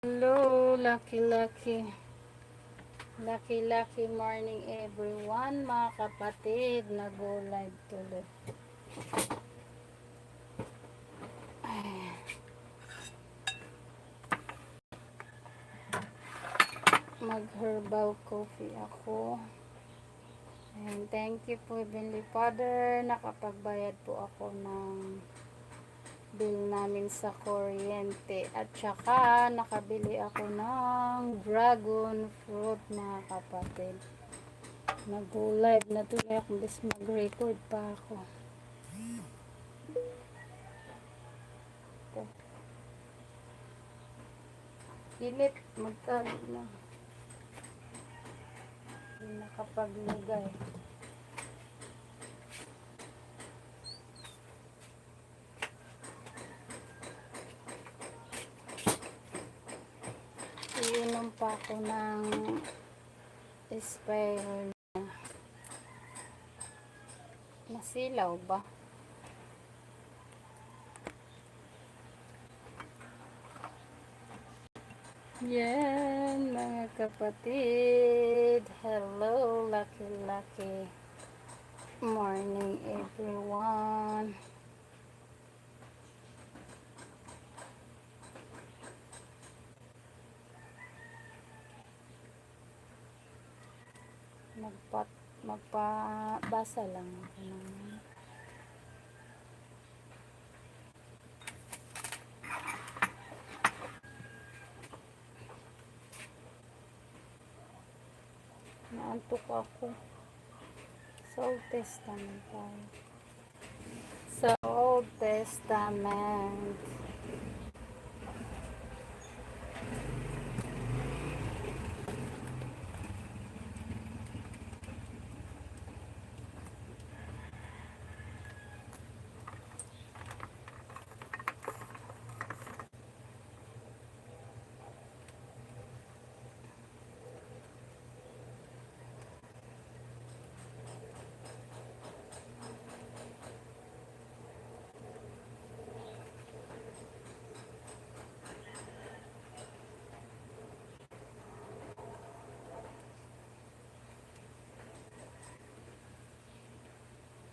Hello, lucky morning everyone, mga kapatid. Nag-go live tuloy. Mag-herbal coffee ako. And thank you po, Heavenly Father. Nakapagbayad po ako ng bill namin sa kuryente. At saka, nakabili ako ng dragon fruit, mga kapatid. Nag-go live na tuloy ako, bis mag-record pa ako. Init, magkano na. Hindi nakapaglagay. Iinom pa ako ng Spire na masilaw ba? Yan, mga kapatid. Hello, lucky morning everyone. Magpabasa lang ako ng naantok ako. Sa Old Testament tayo. Sa Old Testament.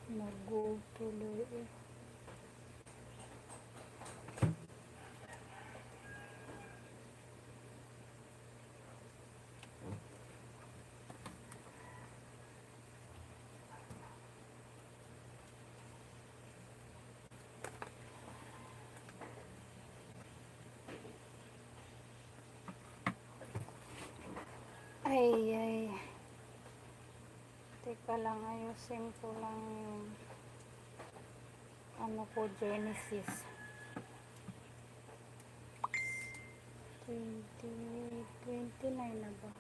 Mag-go tuloy eh. Ay. Teka lang, ayusin ko lang yung ano po, Genesis 29 na ba?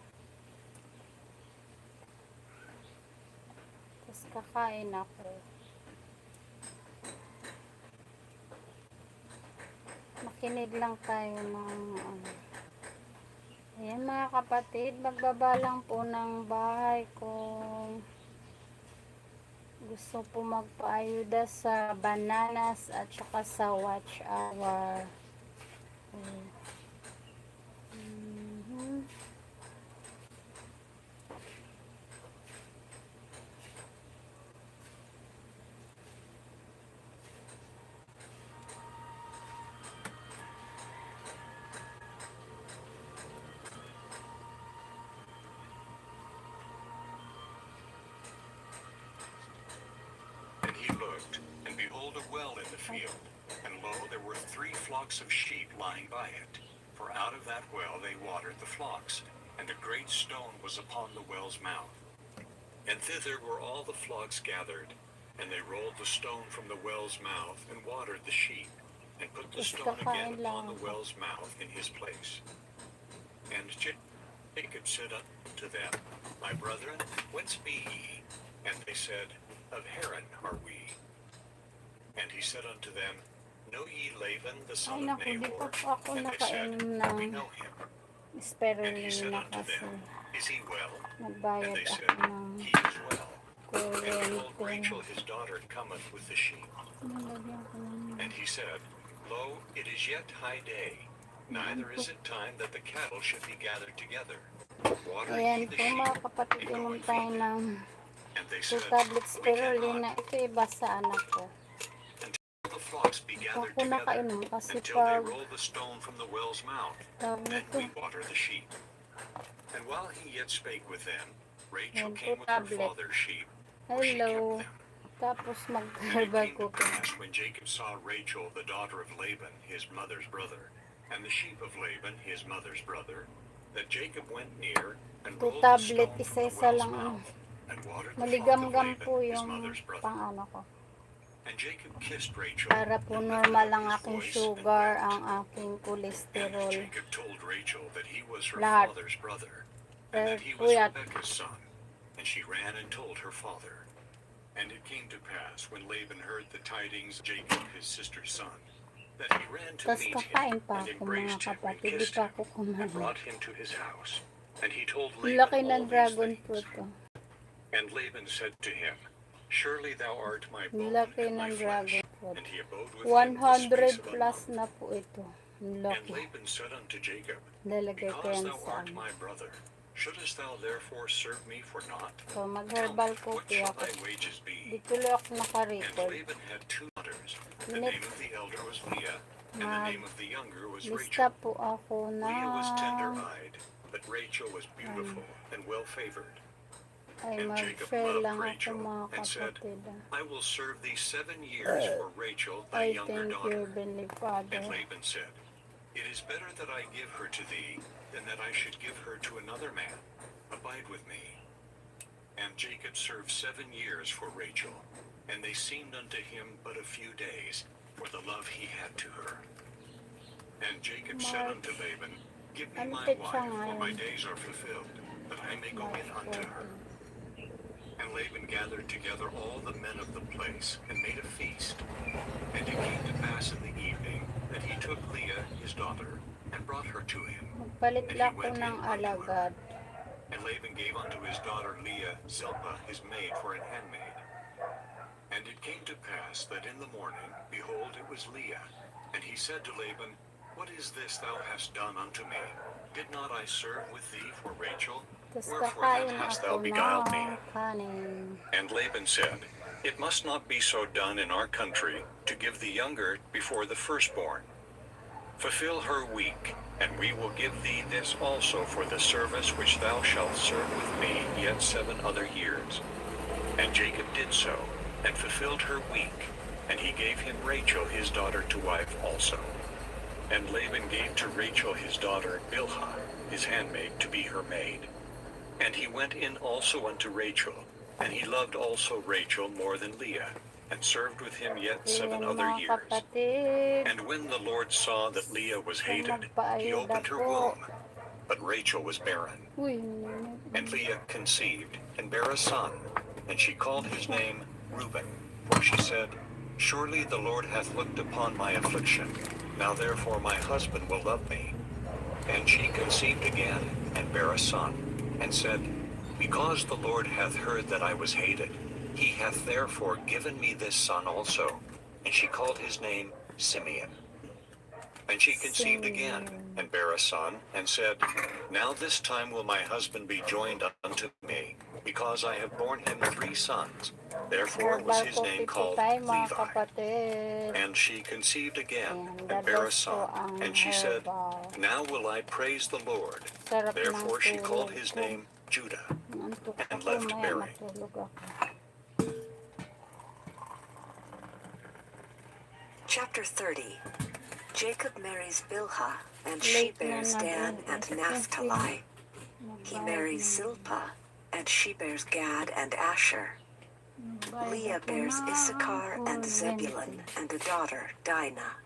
Tapos kakain ako. Makinig lang tayo ng ayan, mga kapatid, magbaba lang po ng bahay kung gusto po magpaayuda sa bananas at saka sa watch hour. And he looked, and behold a well in the field, and lo, there were 3 flocks of sheep lying by it. For out of that well they watered the flocks, and a great stone was upon the well's mouth. And thither were all the flocks gathered, and they rolled the stone from the well's mouth, and watered the sheep, and put the stone again upon the well's mouth in his place. And Jacob said unto them, My brethren, whence be ye? And they said, Of Haran are we. And he said unto them, Know ye Laban the son of Nahor? And they said, We know him. And he said unto them, Is he well? And they said, He is well. And behold, Rachel his daughter cometh with the sheep. And he said, Lo, it is yet high day, Neither is it time that the cattle should be gathered together. Water ye Ayan the po sheep, mga kapatid, and go inom and tayo feed them. ng And they 2 said, tablets We spirulina. cannot, Ito iba sa anak ko. until the flocks be Ako gathered together, nakainom kasi until they pag roll the stone from the well's mouth. tawag Then nito, we water the sheep. And while he yet spake with them, Rachel Ayan po, came with her tablet. father's sheep, where she Hello. kept them. Tapos And it mag-herbal came to cooking. pass when Jacob saw Rachel, the daughter of Laban, his mother's brother, and the sheep of Laban, his mother's brother, that Jacob went near and Ito rolled the tablet, stone from the isa-isa well's lang. mouth, and watered the flock of Maligam-gam Laban, po his yung mother's brother. pang-ano ko. And Jacob kissed Rachel. Para po and normal lifted up ang his aking voice and sugar, wept. ang aking And kolesterol. Jacob told Rachel that he was her Lahat. father's brother, and that he was Puyat. Rebekah's son. And she ran and told her father. And it came to pass, when Laban heard the tidings of Jacob his sister's son, that he ran to Tapos meet kakain him, pa and ako mga embraced him, and kapatid. Di kissed pa him, ako and kumain. brought him to his house. And he told Ang Laban laki all ng these dragon things. fruit to. And Laban said to him, Surely thou art my Ang bone laki and my ng flesh. dragon fruit. And he abode with him the 100 space of a plus month. na po ito. Ang And laki. Laban said unto Jacob, Lalagay ko Because yan thou sa art ano. my brother, shouldest thou therefore serve me for naught? So Tell me, mag-herbal what cookie shall ako. thy wages Di be? tuloy ako And naka-record. Laban had 2 daughters. The Minute. name of the elder was Leah, and the name of the younger was Lista Rachel. po ako na Leah was tender-eyed, but Rachel was beautiful and well-favored. ay And Jacob mag-share loved lang ako Rachel mga and said, kapatid. I will serve thee 7 years for Rachel, thy Ay, younger thank you, daughter. Heavenly Father. And Laban said, It is better that I give her to thee than that I should give her to another man. Abide with me. And Jacob served 7 years for Rachel, and they seemed unto him but a few days, for the love he had to her. And Jacob said unto Laban, Give me my Antik siya wife, for my ngayon. days are fulfilled, that I may go in March unto her. 14. And Laban gathered together all the men of the place, and made a feast. And it came to pass in the evening, that he took Leah his daughter, and brought her to him. Magpalit lang ko ng alagad. And Laban gave unto his daughter Leah Zilpah his maid for an handmaid. And it came to pass that in the morning, behold, it was Leah. And he said to Laban, What is this thou hast done unto me? Did not I serve with thee for Rachel? Tapos Wherefore kakain then hast ako thou beguiled me? ng kanin. And Laban said, It must not be so done in our country, to give the younger before the firstborn. Fulfill her week, and we will give thee this also for the service which thou shalt serve with me yet 7 other years. And Jacob did so, and fulfilled her week, and he gave him Rachel his daughter to wife also. And Laban gave to Rachel his daughter Bilhah, his handmaid, to be her maid. And he went in also unto Rachel, and he loved also Rachel more than Leah, and served with him yet 7 Ayan other mga years. kapatid. And when the Lord saw that Leah was hated, he Magpaayuda opened her po. womb, but Rachel was barren. Uy, And Leah conceived, and bare a son, and she called his name Reuben, for she said, Surely the Lord hath looked upon my affliction, now therefore my husband will love me. And she conceived again, and bare a son, and said, Because the Lord hath heard that I was hated, he hath therefore given me this son also. And she called his name Simeon. And she conceived again, and bare a son, and said, Now this time will my husband be joined unto me, because I have borne him 3 sons. Therefore was herbal his name cookie po called tayo mga Levi. kapatid. And she conceived again, Ayan, and bare a dadalhin po son. ang And she said, herbal. Now will I praise the Lord. Sarap ng Therefore she called tulog his ko. name Judah. Antok and ako, left maya bearing. matulog ako. Chapter 30. Jacob marries Bilhah, and Late she na bears Dan and Naphtali. He marries Zilpah, and she bears Gad and Asher. Leah bears Issachar and Zebulun, and a daughter, Dinah.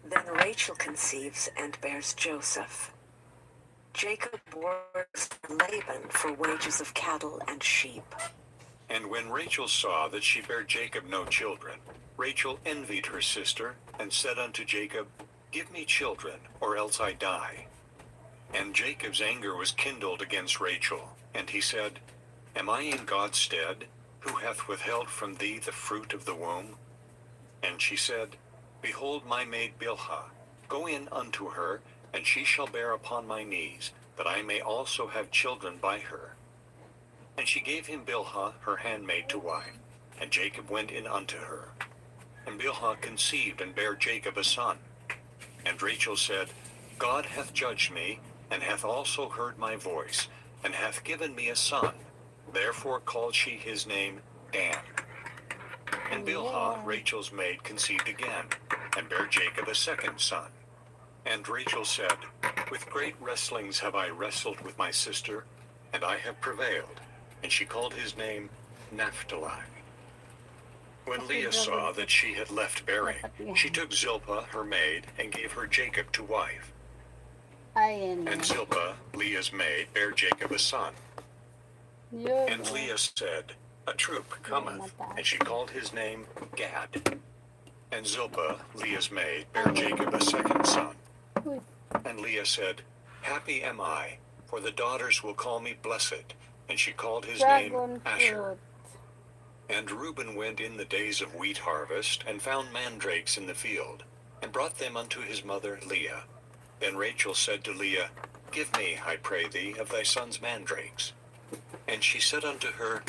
Then Rachel conceives and bears Joseph. Jacob works for Laban for wages of cattle and sheep. And when Rachel saw that she bare Jacob no children, Rachel envied her sister, and said unto Jacob, Give me children, or else I die. And Jacob's anger was kindled against Rachel, and he said, Am I in God's stead, who hath withheld from thee the fruit of the womb? And she said, Behold my maid Bilhah, Go in unto her, and she shall bear upon my knees, that I may also have children by her. And she gave him Bilhah her handmaid to wife, and Jacob went in unto her. And Bilhah conceived and bare Jacob a son. And Rachel said, God hath judged me, and hath also heard my voice, and hath given me a son. Therefore called she his name Dan. And Bilhah, Rachel's maid, conceived again, and bare Jacob a second son. And Rachel said, With great wrestlings have I wrestled with my sister, and I have prevailed. And she called his name Naphtali. When Leah saw that she had left bearing, she took Zilpah her maid, and gave her Jacob to wife. Ayan. And Zilpah, Leah's maid, bare Jacob a son. Yun. And Leah said, A troop cometh. And she called his name Gad. And Zilpah, Leah's maid, bare Jacob a second son. Uy. And Leah said, Happy am I, for the daughters will call me blessed. And she called his name Dragon Asher. fruit. And Reuben went in the days of wheat harvest, and found mandrakes in the field, and brought them unto his mother Leah. Then Rachel said to Leah, Give me, I pray thee, of thy son's mandrakes. And she said unto her,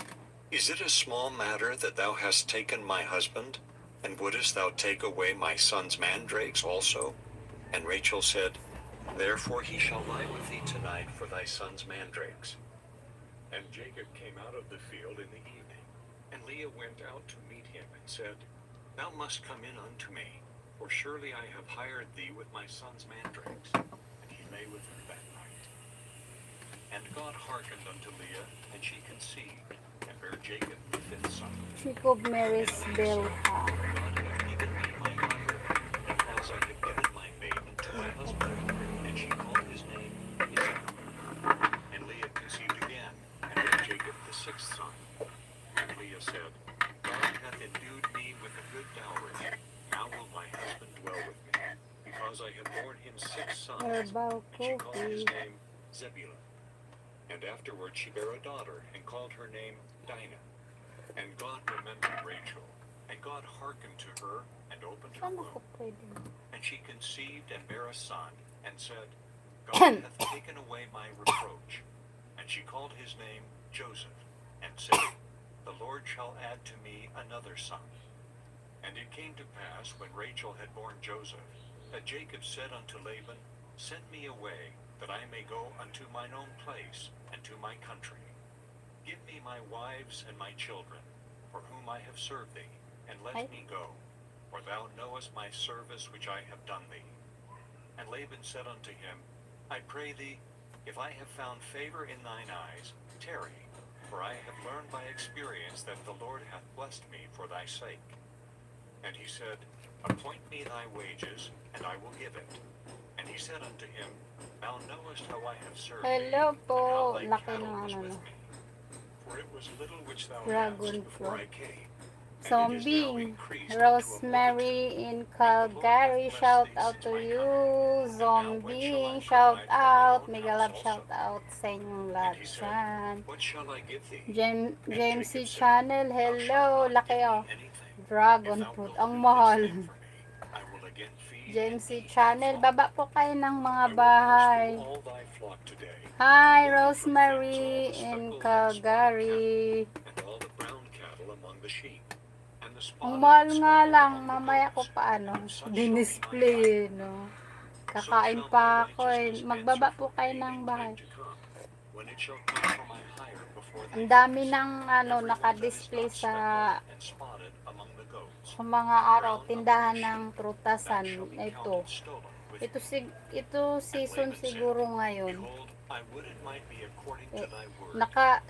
Is it a small matter that thou hast taken my husband? And wouldest thou take away my son's mandrakes also? And Rachel said, Therefore he shall lie with thee tonight for thy son's mandrakes. And Jacob came out of the field in the evening. And Leah went out to meet him, and said, Thou must come in unto me, for surely I have hired thee with my son's mandrakes. And he lay with her that night. And God hearkened unto Leah, and she conceived, and bare Jacob the fifth son. Jacob marries Bilhah. God hath given me my hire, because I have given my maiden to my husband. And she called his name Israel. And Leah conceived again, and bare Jacob the sixth son. And Leah said, God hath endued me with a good dowry. Now will my husband dwell with me, because I have borne him 6 sons. Herbal And she called his coffee. name Zebulun. And afterward she bare a daughter, and called her name Dinah. And God remembered Rachel, and God hearkened to her, and opened her Saan ako womb. pwede? And she conceived and bare a son, and said, God hath taken away my reproach. And she called his name Joseph, and said, The Lord shall add to me another son. And it came to pass, when Rachel had borne Joseph, that Jacob said unto Laban, Send me away, that I may go unto mine own place, and to my country. Give me my wives and my children, for whom I have served thee, and let me go, for thou knowest my service which I have done thee. And Laban said unto him, I pray thee, if I have found favor in thine eyes, tarry, for I have learned by experience that the Lord hath blessed me for thy sake. And he said, Appoint me thy wages, and I will give it. And he said unto him, Thou knowest how I have served Hello thee, and po. how thy Laki cattle ng was ano with no. me. For it was little which thou Dragon hadst before I fruit. came. And it is now Zombie. increased unto a Rosemary in Calgary. Shout out to you. Zombie. Shout out. Mega love shout out sa inyong lahat dyan. What shall I give thee? James C. Channel. Hello. Laki oh. If Dragon thou fruit. wilt Ang do this mahal. thing for me, I will again feed James and C. eat Channel. thy flock. Baba po kayo ng mga I will curse bahay. through all thy flock today. Hi, Remove from thence all Rosemary the in speckled and spotted Calgary. cattle, and all the brown cattle among the sheep. And the Ang spotted mahal and nga speckled lang, among the mamaya ko goats. paano, And such shall be my dinisplay, hire. no? So Kakain shall pa my ako eh. righteousness Magbaba answer po for kayo me ng in bahay. time to come, when it shall come for my hire before Ang thy dami face. ng ano, Every one that is nakadisplay not sa speckled and spotted among the goats, sa mga araw, tindahan ng that trutasan. shall be Ito. counted stolen with Ito, me. ito season And Laban said, siguro ngayon. Behold, I would it might be according to thy word.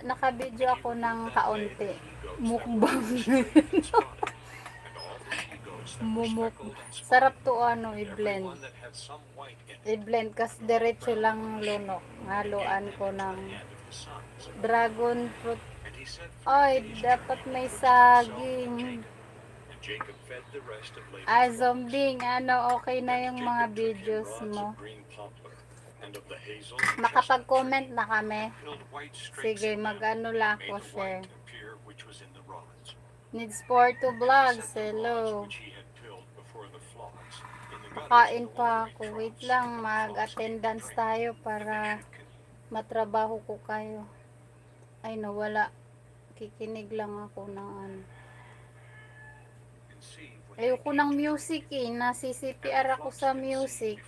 Naka-video And he ako removed ng that day kaunti. the he-goats that were Mukbang. straight and spotted, and all the she-goats that were Mumuk. speckled and spotted. Sarap to ano, Every i-blend. one that had some white in it, I-blend kasi and all the diretso brown lang among the sheep, lunok. and Haluan gave ko them into ng the hand of his sons. dragon fruit. And he said, 3 Ay, days' dapat journey may betwixt himself and saging. Jacob. And Jacob fed the rest of Laban's Ay, flocks. zombing, ano, okay na And yung mga Jacob took him videos rods mo. of green poplar, and of the hazel and chestnut Makapag-comment tree, na kami. and filled white strakes Sige, of them, mag-ano and lang made ako, the share. white appear which was in the rods. Needs for to And he vlogs, set the rods hello. which he had filled before the flocks in the Kakain pa ako. Wait lang, mag-attendance tayo para matrabaho ko kayo. Ay, nawala. Kikinig lang ako ng ano. Ayoko ng music eh. Nasi-CPR ako sa music.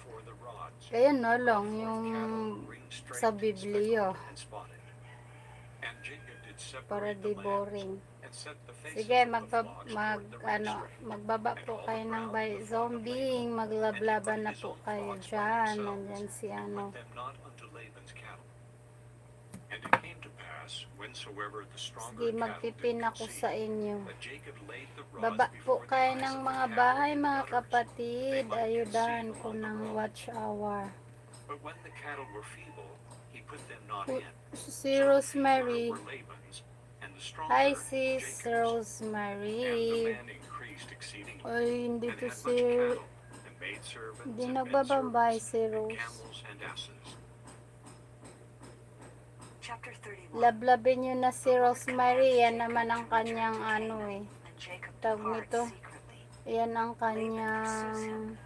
Kaya na lang yung sa Biblia. Para di boring. Sige, magbaba po kayo ng zombie. Maglablaban na po kayo dyan. Nandyan si ano. Sige, magpipin ako sa inyo. Baba po kayo ng mga bahay, mga kapatid. Ayudahan ko ng watch hour. But when the cattle were feeble, he put them not in. Si Rosemary. And the stronger Hi, sis Jacob and the Rosemary. man increased exceedingly. Ay, hindi And to had si... much cattle, and maidservants, Hindi and nagbabambay menservants, si and Rose. camels and asses. Chapter 31. Lablabin nyo na si Rosemary. Yan naman ang kanyang ano eh. And Jacob Tawag departs nito. secretly. Yan ang kanyang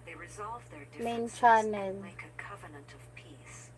They resolve their main differences channel. and make a covenant of peace.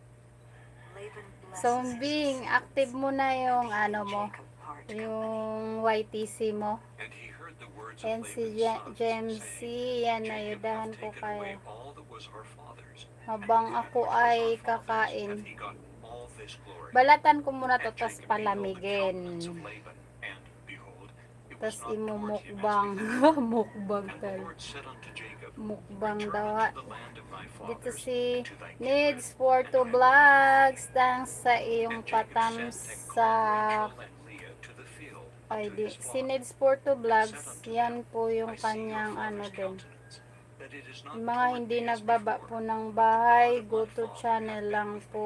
Laban blesses Zombing, active mo na yung ano mo. Jacob part Yung YTC mo. And he heard the words of And si Laban's sons, James saying, yan, Jacob ayudahan hath ko taken kayo. away all that was our father's, Habang and ako that which was ay our father's kakain. hath he gotten all this glory. Balatan ko muna to, And tas Jacob beheld the palamigin. countenance of Laban, and behold, it Tas was not toward him as imumukbang. before. Mukbang And the tal. Lord said unto Jacob, Mukbang Return daw. unto the land of thy Dito fathers, si and to thy Needs kindred, for and to I will be vlogs. Thanks sa iyong And Jacob patam sent and sa... called Rachel and Leah to the field, Ay, unto di. his Si flock. Needs for to And vlogs. said unto Yan them, po yung I see your kanyang ano father's din. countenance, that it is not Yung mga toward hindi me as nagbaba before, po ng but the bahay, God of go my to father channel hath been lang with me. po.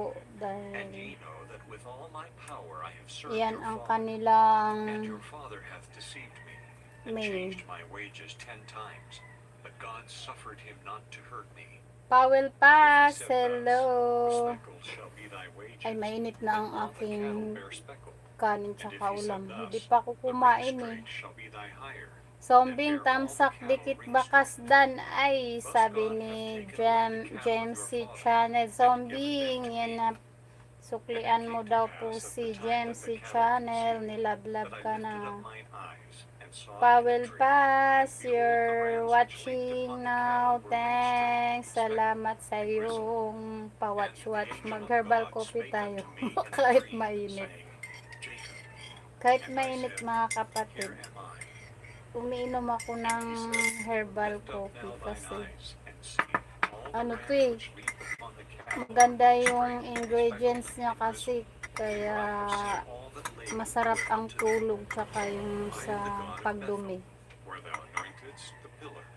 And Dahil ye know that with all my power I have served yan your ang father, kanilang and your father hath deceived me, and main. changed my wages 10 times. But God suffered him not to hurt me. Powell If he Pass, said thus, hello. Speckled shall be thy wages, Ay, mainit na then ang all the cattle aking bear speckle. kanin And tsaka if he ulam. said Hindi thus, pa ako the kumain eh. ringstrake shall be thy hire, Zombing then bear all the tamsak cattle dikit ringstrike. bakas dan ay Thus sabi God ni hath taken away the cattle James of C. your father, Channel. and given Zombing, them to yan me. na suklian And it mo came to daw pass po at si the time James that C. the cattle Channel. conceived, Nilablab that I ka lifted up na. mine eyes, and saw in a Powell dream, Pass, and behold, the you're rams which leaped watching upon the now. cattle were ringstraked Thanks. and speckled Salamat sa and grizzled. iyong And pawatch-watch. the angel of Mag-herbal God coffee spake tayo. unto me in a Kahit dream, mainit. saying, Jacob. Kahit And I mainit said, mga kapatid. Here am I. Umiinom ako And ng he said, herbal Lift up coffee now thine kasi eyes, and see all the ano rams to eh, which leap upon the cattle maganda are yung ringstraked and ingredients speckled niya and grizzled. kasi kaya For I have seen all that Laban masarap doeth ang unto thee. tulog tsaka yung I sa am the God of pagdumi. Bethel, where thou anointedst the pillar,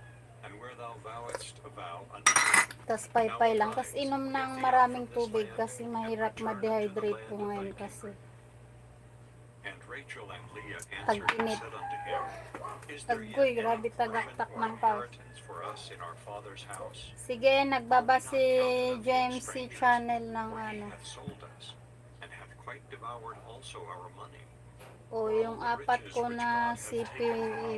and where thou vowedst a vow unto me. Tas paypay lang, tas inom ng maraming tubig kasi mahirap ma-dehydrate po ngayon kasi And Rachel and Leah Pag answered and init. said unto him, Is there yet Aggoy, any grabe portion tagaktak or ng pao. inheritance for us in our father's house? Sige, nagbaba si James C. Channel ng For he ano. hath sold us, and hath quite devoured also our money. O yung apat ko na CP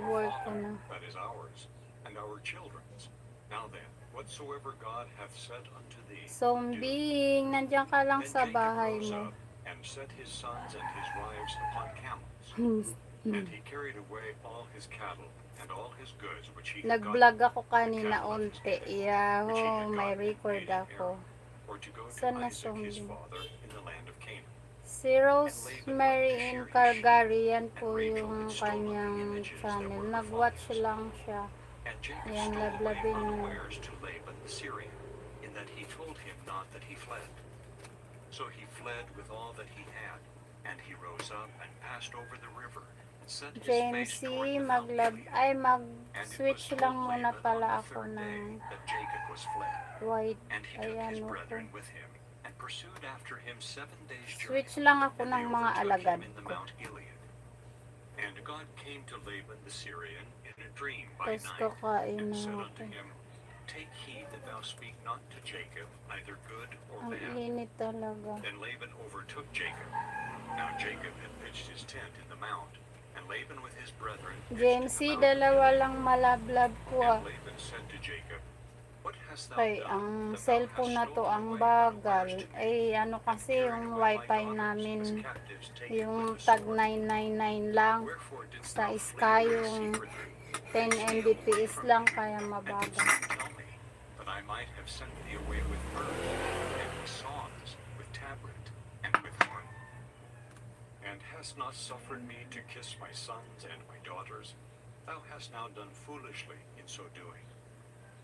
work ko na. That is ours, and our children's. Now then, whatsoever God hath said unto thee, do. Zombing, nandiyan ka lang Then sa Jacob bahay rose mo. up, and set his sons and his wives upon camels. And he carried away all his cattle, and all his goods which he had gotten, Nag-vlog ako kanina unti. which he Yaho, had may gotten record in ako. Aram, or to go to Saan na Isaac his zombie? father in the land of Canaan. Si Rosemary in Calgary, yan po yung kanyang channel. Nag-watch lang siya. And Jacob Ayan, stole away lablabin mo. unawares to Laban the Syrian, in that he told him not that he fled. So he fled with all that he had, and he rose up and passed over the river, and set his James face C, toward the mag-lab, Gilead. ay And it mag-switch was lang told muna Laban pala on the ako third ng day that Jacob was fled. white. And he took Ayan his ko. brethren with him, and pursued after him 7 days' journey. Switch lang ako And ng they mga overtook alagad him in the ko. Mount Gilead. And God came to Laban the Syrian in a dream by Tapos night, kakain and na said ako. unto him, Take heed that thou speak not to Jacob, either good or Ang bad. init talaga. Then Laban overtook Jacob. Now Jacob had pitched his tent in the mount, and Laban with his brethren pitched James in C, the mountain. dalawa lang malablab ko ah. And Laban said to Jacob, What hast thou Kay done, ang that thou cellphone hast na to stolen ang away thou bagal. wast to me, Ay ano kasi carrying yung away my wifi daughters as namin captives taken yung with the tag sword? 999 lang. Wherefore didst Sa thou flee Sky away yung secretly, 10 and stay a while Mbps from lang me, kaya and didst mabagal. not tell me, that I might have sent thee away with mirth, and with songs, with tabret, and with horn? And hast not suffered me to kiss my sons and my daughters? Thou hast now done foolishly in so doing.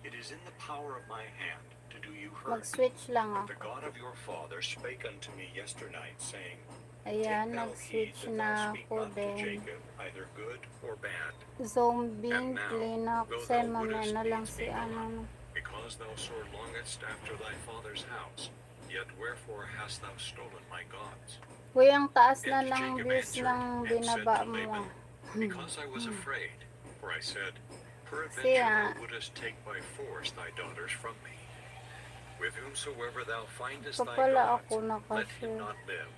It is in the power of my hand to do you hurt. Mag-switch lang But the ako. God of your father spake unto me yesternight, saying, Ayan, Take thou heed nag-switch that thou na speak ako not to din. Jacob either good or bad. Zombie, And now, play na ako though sa thou mamaya wouldest na lang needs si be gone, ano. because thou sore longest after thy father's house, yet wherefore hast thou stolen my gods? Uy, ang taas na And ng Jacob views answered ng and said binaba to mo. Laban, Because I was afraid, for I said, Peradventure Siya, thou wouldest take by force thy daughters from me. With whomsoever thou findest pa thy pala gods, ako let him nakashare. not live.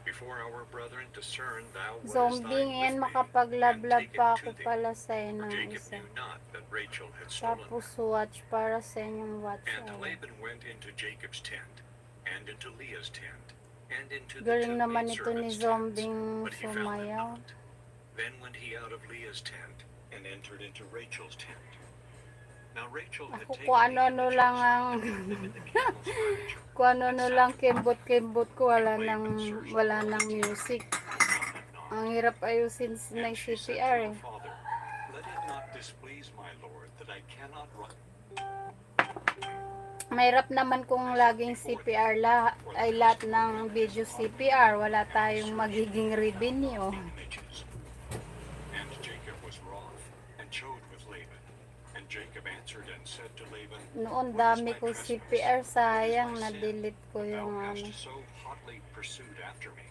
Before our brethren discern thou what is Zombie thine ngayon, with me, and makapaglablab take it pa to ako thee. pala sa For ng Jacob isa. knew not that Rachel had stolen Tapos them. watch para sa inyong watch. And Laban went into Jacob's tent, and into Leah's tent, and into the Galing two naman ito ni maidservants' tents, zombing but he found them sumayaw. not. Then went he out of Leah's tent, and entered into Rachel's tent. Now Rachel had Ako taken kung the ano-ano images, lang ang and put them in the camel's manger, kung and ano-ano sat lang upon them. kimbot-kimbot ko, wala And nang Laban searched wala all nang the tent, music. and found them not. Ang hirap ayusin And ng she said CPR to eh. her father, Let it not displease my lord that I cannot run Mahirap naman kung laging CPR ay lahat ng video CPR, wala tayong magiging revenue. the images. And Jacob was wroth, and chode with Laban. And Jacob answered and said to Laban, Noon What is dami thy ko trespass? CPR, sayang What is thy sin? na-delete ko Thou yung hast ano. so hotly pursued after me,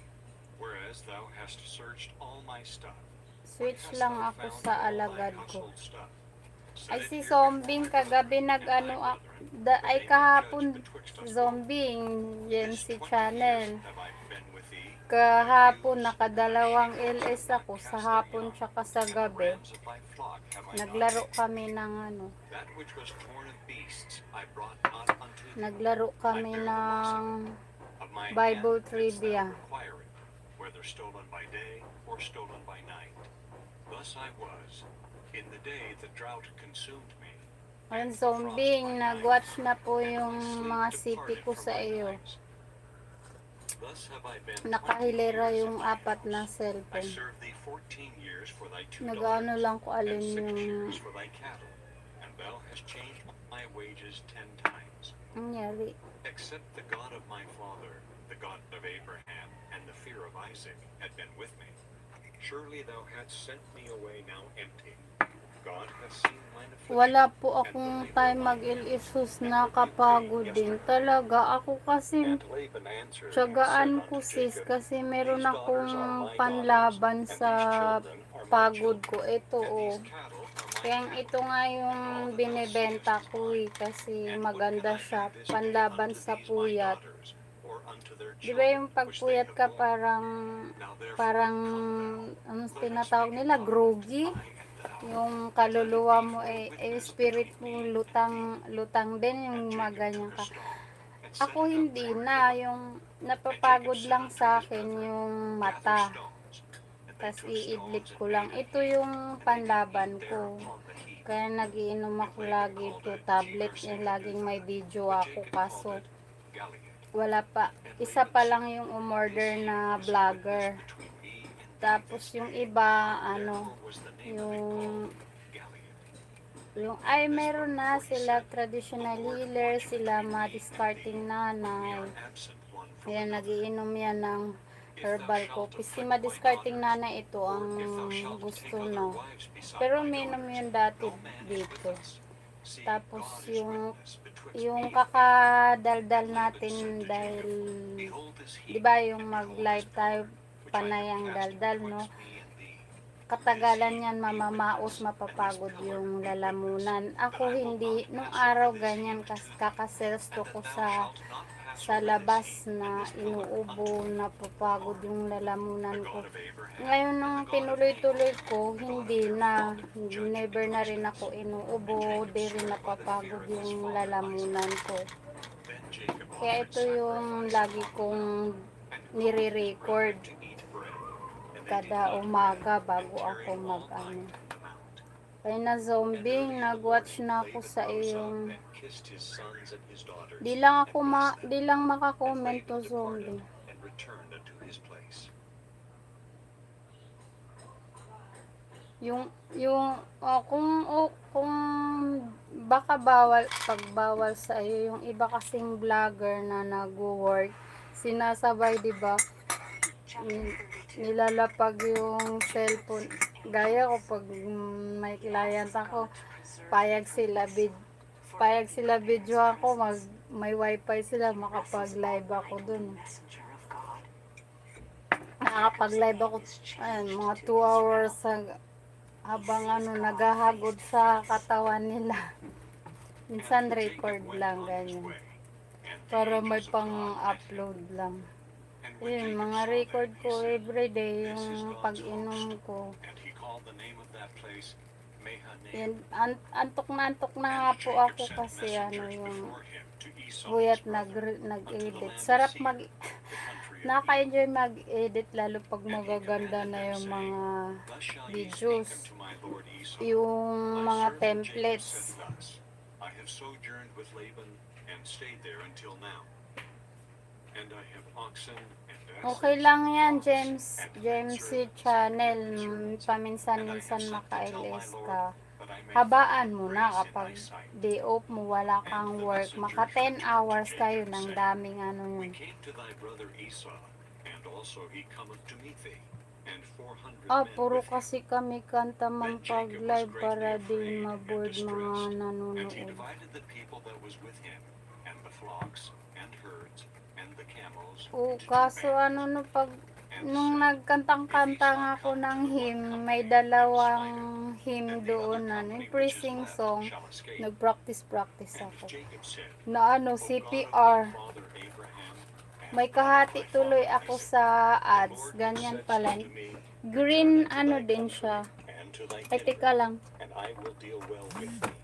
whereas thou hast searched all my stuff. What Switch hast lang thou ako found sa of all thy alagad ko. household stuff? Set Ay it si here zombing before my kagabi brethren and thy nag-ano brethren, ay that they may kahapon judge betwixt us both. zombing This Jency 20 channel. years have I been with thee, Kahapon thy ewes nakadalawang and thy sheep LS have not ako sa cast their hapon young, tsaka sa and the gabi. rams of thy flock have I not Naglaro taken. kami ng ano. That which was torn of beasts I brought not unto thee. Naglaro kami I bear the loss ng of it. Of my Bible hand didst thou trivia. require it, whether stolen by day or stolen by night. Thus I was. In the day the drought consumed me. Ayun and the frost zombing, by night, nag-watch na po and yung my sleep mga CP departed ko from sa my iyo. eyes. Thus have I been 20 Nakahilera years in yung thy apat na house. I cellphone. served thee 14 years for thy 2 Nag-ano daughters, lang ko and alin 6 yung years for thy cattle, and thou hast changed my wages 10 times. nangyari. Except the God of my father, the God of Abraham, and the fear of Isaac had been with me, surely thou hadst sent me away now empty. God hath seen mine affliction. Wala po akong time mag-il-isus, nakapagod din talaga. Ako kasi And Laban answered and tiyagaan said ko unto sis Jacob, kasi meron These daughters are akong my panlaban daughters, and sa these children are my pagod children, ko. Ito and oh. these cattle are my Kaya cattle. ito nga yung And all that thou binebenta seest is ko mine. kasi And what maganda can I siya, do this day panlaban unto sa these my puyat. daughters, or unto their Di ba yung children, which they pagpuyat have ka borne? parang Now therefore parang come thou, ano let us tinatawag make a nila, covenant, groggy? I and thou. Yung Let it kaluluwa be mo for a witness spirit between mo me and lutang din thee. yung And Jacob maganyan took a ka. stone, and set Ako it up hindi for a na, pillar. yung And napapagod Jacob said lang unto sa his akin brethren, yung Gather mata. stones. And they Tas took iidlip stones ko and lang. made an Ito heap, yung and they did panlaban eat ko. there upon the heap. Kaya nagiinom And ako Laban lagi called to it tablet. Laging may video ako kaso wala pa. Isa pa lang yung umorder na vlogger. Tapos yung iba, ano, yung ay meron na sila traditional healer, sila ma-discarding nanay. Ayan, nagiinom yan ng herbal coffee. Si ma-discarding nanay ito ang gusto na. Pero minom yun dati dito. Tapos yung kakadaldal natin dahil di ba yung mag-live tayo panay ang daldal, no? Katagalan yan mamamaos, mapapagod yung lalamunan. Ako hindi, nung araw ganyan kakasales to ko sa sa labas na inuubo, napapagod yung lalamunan ko. Ngayon nung tinuloy-tuloy ko, hindi na, never na rin ako inuubo, di rin napapagod yung lalamunan ko. Then Jacob Kaya offered ito yung sacrifice lagi to kong and nire-record to eat bread. And they did kada eat umaga bread, bago and ako tarried all mag-ano. night on the mount. Kaya na And zombie, early in the nag-watch morning, na ako Laban sa rose up iyong... and kissed his sons and his daughters, Di lang ako and blessed them. di lang And makakomment to Laban departed zombie. and returned unto his place. Kung baka pag bawal sa iyo yung iba kasing vlogger na nag-work, sinasabay 'di ba? Nilalapag yung cellphone. Gaya ko pag may client ako, payag sila video ako, may wifi sila, makapag-live ako dun. Nakakapag-live ako, mga 2 hours habang naghahagod sa katawan nila. Minsan record lang, ganyan. Para may pang-upload lang. Yun, mga record ko everyday, yung pag-inom ko. And he called the name of that place Yan, Mahanaim. antok na nga po ako kasi yung buyat nag-edit. Sarap naka-enjoy mag-edit lalo pag magaganda na yung mga videos, yung mga templates. I have sojourned with Laban and stayed there until now. And I have oxen and Okay lang yan, James channel. Paminsan-minsan maka-LS ka. Habaan mo na kapag day off mo, wala kang work. Maka 10 hours kayo ng daming We yun. came to thy brother Esau, and also he cometh to meet thee, and 400 men Puro with him. kasi kami kanta Then pag Jacob was live greatly para afraid din and maboard mga distressed, and he nanonood. divided the people that was with him, and the flocks, and herds, and the camels, into two Kaso bands. nung nagkantang-kanta nga ako ng hymn, may dalawang hymn doon yung praising song, nag-practice And ako. Jacob said, Na O God of CPR, thy father Abraham, and may God of kahati thy tuloy father ako Isaac, sa the ads, Lord ganyan said pala. unto me, Green Return unto thy din country, siya. and to thy Ay, teka kindred, lang. and I will deal well with thee.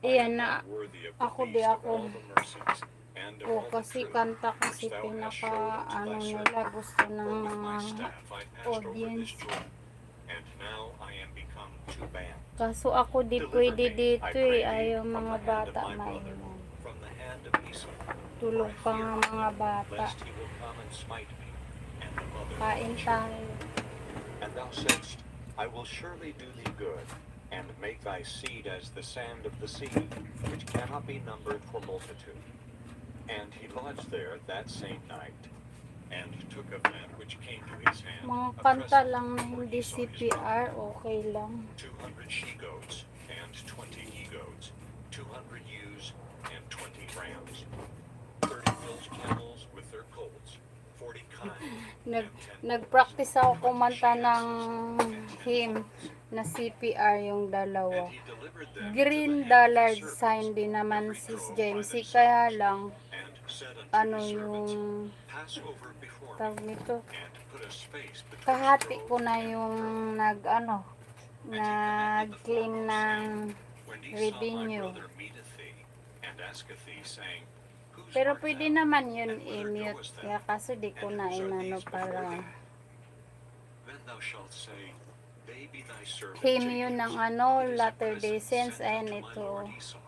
I Iyan am na, not worthy of the ako di least of ako. all the mercies, and of all the Kasi truth kanta kasi which thou hast pinaka showed unto thy nila servant. gusto ng For with my mga staff I passed over this audience. Jordan, and now I am become two bands. Kaso ako di Deliver pwede me, dito I pray thee, ayaw from mga the hand of bata my brother, maingay. from the hand of Esau. Tulog pa nga mga bata. Lest he will come and smite me, and the mother of Kain my children. tayo. And thou saidst, I will surely do thee good, and make thy seed as the sand of the sea, which cannot be numbered for multitude. And he lodged there that same night, and took of that which came to his hand Mga a kanta present lang na for hindi Esau his brother, CPR, okay lang. 200 she-goats, and 20 he-goats, 200 ewes, and 20 rams, 30 milch camels with their colts, 40 kine, Nag-practice ako kumanta ng hymn na CPR yung dalawa. and he delivered them into Green the hand of dollar his servants, sign din naman every sis drove by James. themselves, Kaya lang, and said unto his servants, yung Pass over before tawag me, nito, and put a space betwixt kahati drove ko na and yung drove. nag-claim ng When Esau my revenue. brother meeteth thee, and asketh thee, saying, Whose Pero art pwede thou? naman yun And whither i-mute. goest thou? Kaya kaso di ko And na whose are inano these before para thee? Then thou shalt say, They be thy servant hymn yun ng Jacob's. It is a Latter-day present Saints. sent Ayan unto my ito. lord Esau.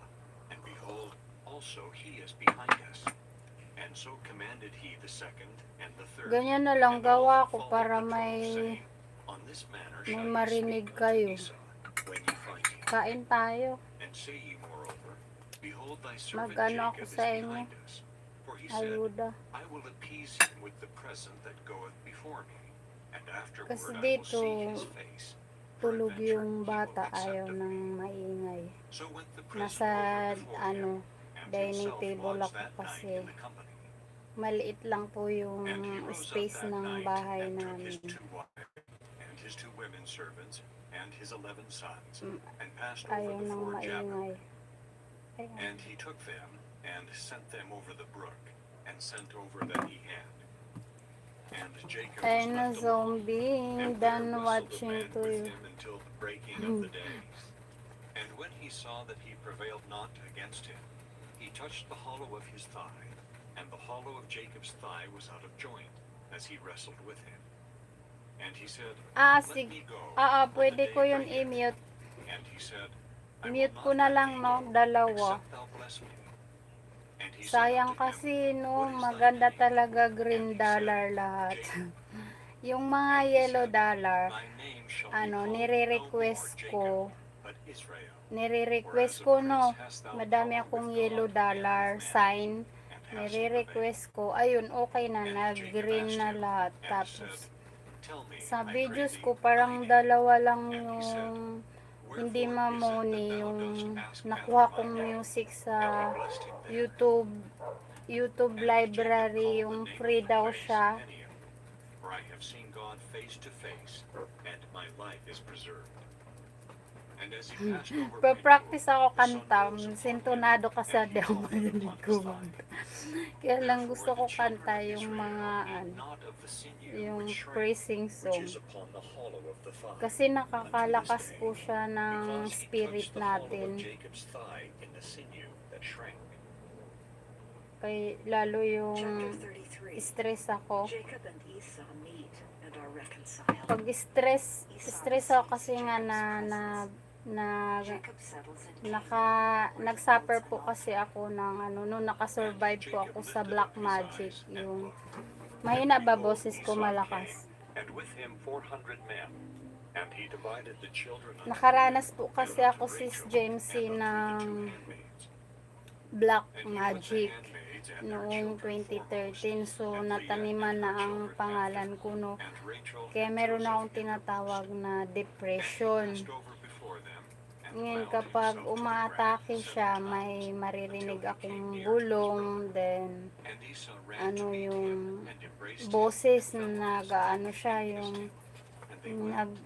And behold, also he is behind us. And so commanded he the second and the third. Ganyan na lang And all gawa that ko followed para the may drove, saying, On this manner may shall ye marinig speak unto kayo. Esau when ye find him. Kain tayo. And say ye moreover, Behold thy servant Mag-ano ako Jacob is sa inyo. behind us. For he said, Ayuda. I will appease him with the present that goeth before me, and afterward Kasi I will dito, see his face. tulog Peradventure yung he will bata, accept ayaw of ng me. maingay. So went the present Nasa over before him, and dining himself table lodged ako that night kasi in the company. maliit lang po yung And he rose up space that ng night, bahay and took his namin. 2 wives, and his 2 women servants, and his 11 sons, and passed Ayaw over the ng ford Jabbok. maingay. Ayan. And he took them, and sent them over the brook, and sent over that he had. And Jacob was Ay na left alone, zombie, and there done wrestled a watching man to with you. him until the breaking of the day. And when he saw that he prevailed not against him, he touched the hollow of his thigh, and the hollow of Jacob's thigh was out of joint, as he wrestled with him. And he said, Let Sige. me go, for the Pwede day ko yun breaketh. i-mute. And he said, I will Mute ko not na let lang, thee no? go, Dalawa. except thou bless me. And he said Sayang unto him, kasi, no? What is thy Maganda name? talaga And green he dollar said, lahat. Jacob. Yung mga And he yellow said, dollar, Thy name shall be called no more nire-request ko. Jacob, but Israel. Nire-request ko, no? Madami akong yellow dollar sign. Nire-request ko. Ayun, okay na. Nag-green na lahat. Tapos, sa videos ko, parang dalawa lang yung hindi mamoni yung nakuha kong music sa YouTube library, yung free daw siya. For I have seen God face to face, and my life is preserved. And as he passed over Pa-practice Penuel, ako the sun kanta. rose upon Sintonado him, kasi and di he ako called him marinig upon his kumanta. thigh. Kaya lang gusto Therefore ko the children kanta of yung Israel mga ate not of the sinew yung which shrank, praising which song. is upon the hollow of the thigh, Kasi nakakalakas po siya ng because he spirit touched the hollow of natin. Jacob's thigh in the sinew that shrank. Kay lalo yung Chapter 33. stress ako. Jacob and Esau meet and are reconciled. Pag stress ako kasi nga Jacob settles in nag-suffer po kasi ako ng nung nakasurvive po ako sa black magic. Yung mahina ba boses ko, malakas? And with him 400 men. And he divided the children unto Nakaranas po Leah, kasi and ako unto sis Rachel, James and unto the two ng handmaids. black And he put the magic handmaids and their noong children 2013. foremost, So and Leah nataniman and na her ang children pangalan after, ko, no. and Rachel Kaya and meron Joseph akong in her tinatawag bosom. na And he depression. passed over before them, and Ngayon bowed kapag himself to the umaatake ground siya, 7 may times, maririnig until he akong came near to his bulong, brother. then And Esau ran to meet yung him, and embraced him, boses and fell on his nag-aano neck, siya, and kissed yung him. And they wept.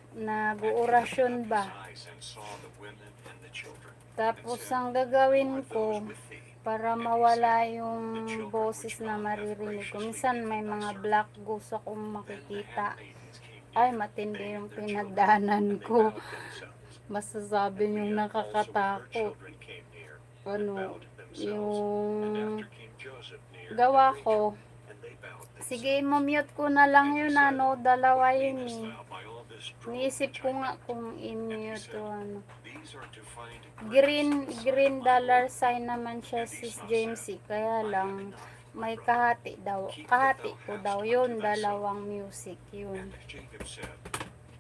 And he nag-oorasyon lifted up ba. his eyes and saw the women and the children, Tapos and said, ang Who gagawin are ko those with thee? para And he mawala said, yung The children boses which na God hath maririnig ko. graciously Minsan given may thy mga servant. black ghost akong Then the makikita. handmaidens came Ay, near, matindi they yung and their children, pinagdaanan and they ko. bowed themselves. Masasabi And yung Leah also with her nakakatakot. children came near, and Ano, bowed themselves. And yung after came Joseph near, gawa and ko. Rachel, and they bowed Sige, themselves. mo-mute ko na lang And he yun, said, dalawa What yun meanest eh. thou by all this trouble Niisip which ko I nga went? kung And he in-mute said, o These are to find grace Green, in the sight green of my dollar Lord. sign naman siya, And sis Esau Jamesy. said, Kaya I have lang, enough, my may brother. kahati daw. Keep what Kahati thou ko hast daw unto yun, thyself. dalawang music yun. And Jacob said,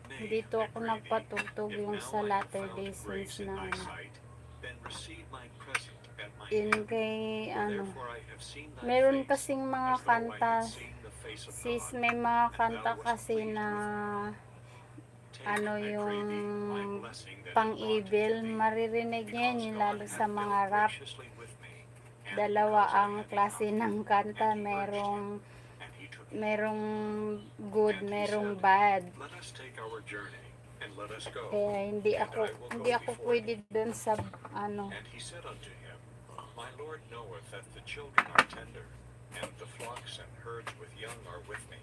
Nay, Dito I ako pray thee, nagpatugtog if yung now sa I have Latter found Day grace Saints in na thy sight, then receive my present at my yun hand. kay For ano. therefore I have seen thy Meron face, kasing mga as though I kanta, had seen the face of sis, God, may mga and kanta thou wast kasi pleased na with me. Take, ano I yung pray thee, my blessing that is brought pang-evil, to thee, maririnig niya because yun, God lalo sa hath mga dealt rap. graciously with me, and Dalawa because I ang had klase enough. ng kanta, And he urged him, and he took him. merong good, And he merong said, bad. Let us take our journey, and let us go. Kaya hindi And ako I will hindi go ako before pwede thee. doon sa ano. And he said unto him, My Lord knoweth that the children are tender, and the flocks and herds with young are with me.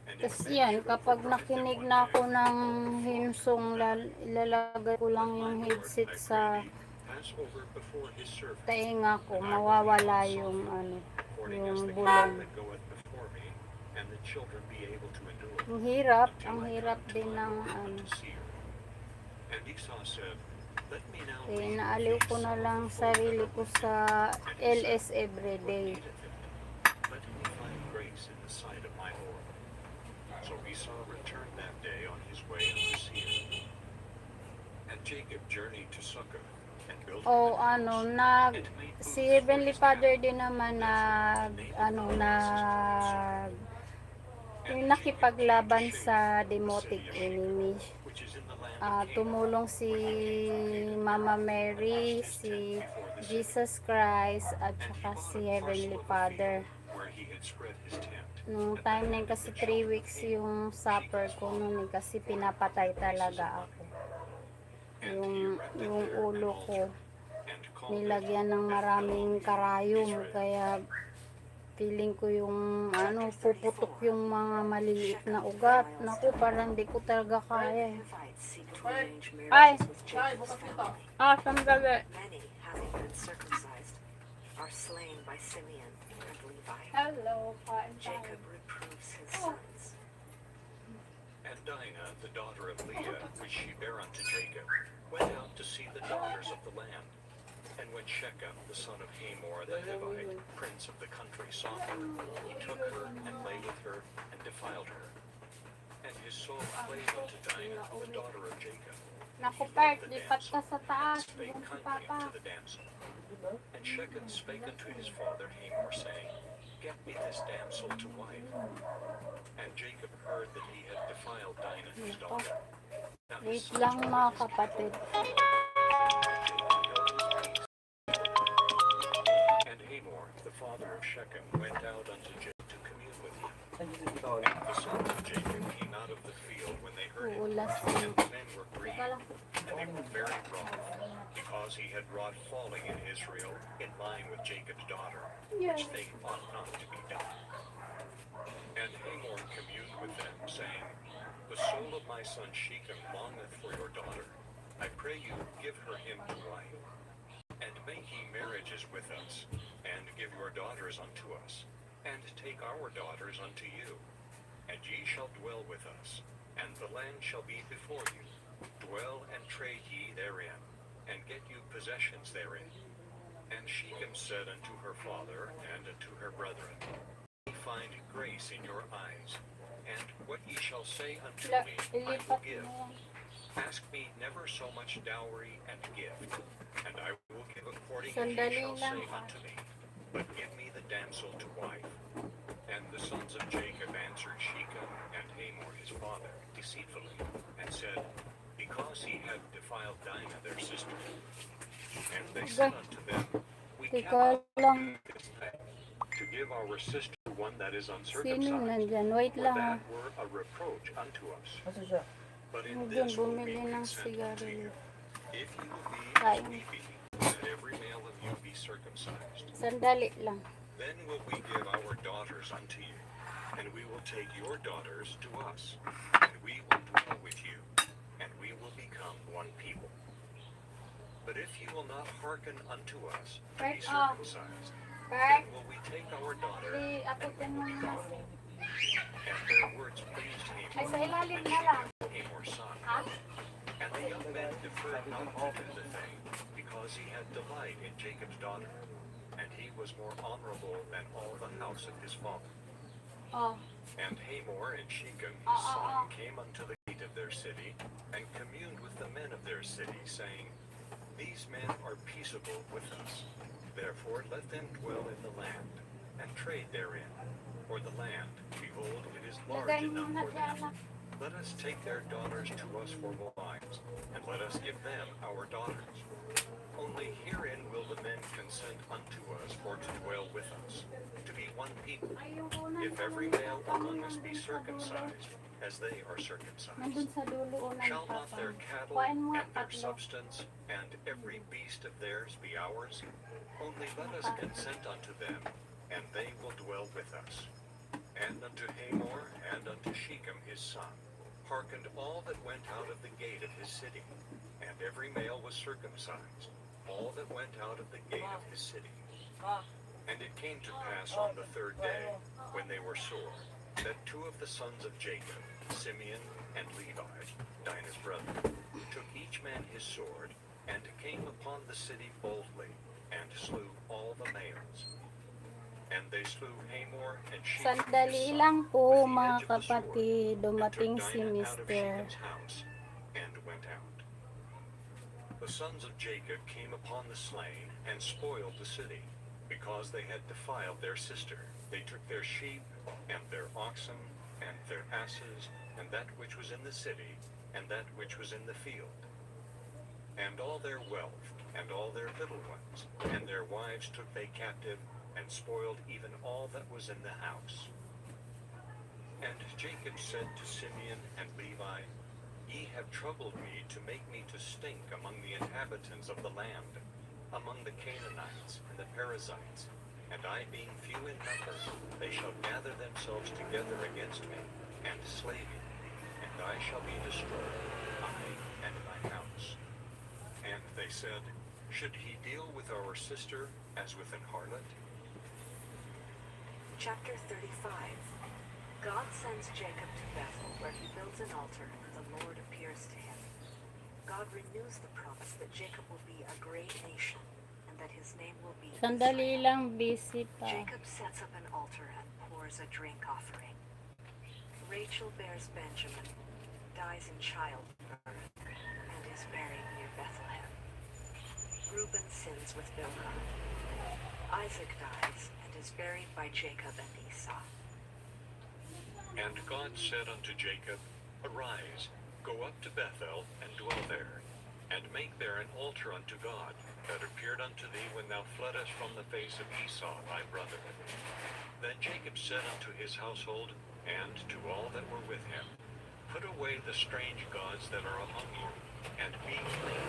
And if Tapos men yan, should kapag override them nakinig one na day, ako ng or the flock, hymsong, ilalagay ko lang let my yung Lord, headset I sa pray thee, pass over before his servant, tainga ko, and I will mawawala be yung softly, ano, according as yung the bulong. cattle that goeth before me, and the children be able to endure, Ang hirap, until ang I hirap come to din my ng Lord ano. unto Seir. And Esau said, Let me now Kaya leave naaliw thee ko na some of lang the folk that sarili are ko with me. sa And he LS said, What everyday. needeth it? Let me find grace in the sight of my Lord. So Esau returned that day on his way unto Seir. And Jacob journeyed to Succoth, and built him O an ano, house, and made si booths for Heavenly his Father cattle. din naman yung And Jacob nakipaglaban came to sa Shechem, the demotic city of Shechem, enemy. which is in the land of Canaan, Tumulong si where he came from Canaan, Mama and Mary, pitched his si tent before the city. Jesus Christ, at And he saka bought si a Heavenly parcel of a Father. field where he had spread his tent. Nung At the time na hand yun, of kasi the 3 children of weeks Canaan, yung supper Shechem's ko father, nun eh, kasi for pinapatay 100 pieces talaga of ako. money. And he Yung, erected yung there an ulo ko, altar, and called it nilagyan ng maraming Beth-el karayom, Israel. kaya Feeling ko yung puputok yung mga maliliit na ugat. Naku, parang di ko talaga kaya eh. Hivites seek to arrange Ay! marriages with Jacob's family. Sandali. Many, having been circumcised, are slain by Simeon and Levi. Hello, kain Jacob reproves his sons. And Dinah, the daughter of Leah, which she bare unto Jacob, went out to see the daughters of the land. And when Shechem, the son of Hamor the Hivite, prince of the country, saw her, he took her and lay with her and defiled her. And his soul clave unto Dinah, the daughter of Jacob. Naku, He Pert, loved the lipat ka damsel, sa and taas. spake Yung si kindly Papa. unto the damsel. And Shechem spake unto his father Hamor, saying, Get me this damsel to wife. And Jacob heard that he had defiled Dinah his daughter. Now his Wait sons lang were mga with his kapatid. And Hamor, the father of Shechem, went out unto Jacob to commune with him. And the sons of Jacob came out of the field when they heard him. Uulas And yun. the men were grieved, Teka lang. and they were very wroth, because he had wrought falling in Israel in lying with Jacob's daughter, which thing ought not to be done. And Hamor communed with them, saying, The soul of my son Shechem longeth for your daughter. I pray you, give her him to wife. And make ye marriages with us, and give your daughters unto us, and take our daughters unto you. And ye shall dwell with us, and the land shall be before you. Dwell and trade ye therein, and get you possessions therein. And Shechem said unto her father and unto her brethren, Ye find grace in your eyes, and what ye shall say unto me, I will Ilipat give. mo yan. Ask me never so much dowry and gift, and I will give according as Sandali ye shall lang, say unto me. But give me the damsel to wife. And the sons of Jacob answered Shechem and Hamor his father deceitfully, and said, Because he had defiled Dinah their sister. And they said unto them, We Teka cannot lang. do this thing, to give our sister one that is Sino uncircumcised, nandyan? Wait for lang ha. that were a reproach unto us. But in Huwag this will bumili we ng consent unto you. sigarilyo. If you will be as Kain. we be, that every male of you be circumcised, Sandali lang. then will we give our daughters unto you, and we will take your daughters to us, and we will dwell with you, and we will become one people. But if you will not hearken unto us to be Right off. circumcised, Pert, then will we take our daughter, di and apitin we mo will na. become one. And their words pleased Ay, sa Hamor, ilalim and na lang. Shechem, Hamor's son. Ha? And the young men deferred not to do the thing, because he had delight in Jacob's daughter, and he was more honorable than all the house of his father. Oh. And Hamor and Shechem his Oh. son came unto the gate of their city, and communed with the men of their city, saying, These men are peaceable with us. Therefore let them dwell in the land, and trade therein. For the land, behold, it is large Lagay mo enough na for dyan. them. Let us take their daughters to us for wives, and let us give them our daughters. Only herein will the men consent unto us for to dwell with us, to be one people, if every male among us be circumcised, as they are circumcised. Nandun sa dulo unang Shall not papa. their cattle Kuhain mo and their tatlo. substance and every beast of theirs be ours? Only let us consent unto them, and they will dwell with us. And unto Hamor and unto Shechem his son hearkened all that went out of the gate of his city, and every male was circumcised, all that went out of the gate of his city. And it came to pass on the third day, when they were sore, that two of the sons of Jacob, Simeon and Levi, Dinah's brother, took each man his sword, and came upon the city boldly, and slew all the males. And they slew Hamor and Shechem his Sandali son, lang po with the mga edge of the sword, kapatid. and Dumating took si Dinah out of Mr. Shechem's house, and went out. The sons of Jacob came upon the slain, and spoiled the city, because they had defiled their sister. They took their sheep, and their oxen, and their asses, and that which was in the city, and that which was in the field, and all their wealth, and all their little ones, and their wives took they captive, and spoiled even all that was in the house. And Jacob said to Simeon and Levi, Ye have troubled me to make me to stink among the inhabitants of the land, among the Canaanites and the Perizzites, And I being few in number, they shall gather themselves together against me, and slay me, and I shall be destroyed, I and my house. And they said, should he deal with our sister as with an harlot? Chapter 35. God sends Jacob to Bethel, where he builds an altar, and the Lord appears to him. God renews the promise that Jacob will be a great nation, and that his name will be Sandali Israel. lang, busy pa. Jacob sets up an altar and pours a drink offering. Rachel bears Benjamin, dies in childbirth, and is buried near Bethlehem. Reuben sins with Bilhah. Isaac dies and is buried by Jacob and Esau. And God said unto Jacob, arise, go up to Bethel, and dwell there, and make there an altar unto God, that appeared unto thee when thou fleddest from the face of Esau thy brother. Then Jacob said unto his household, and to all that were with him, put away the strange gods that are among you, and be clean,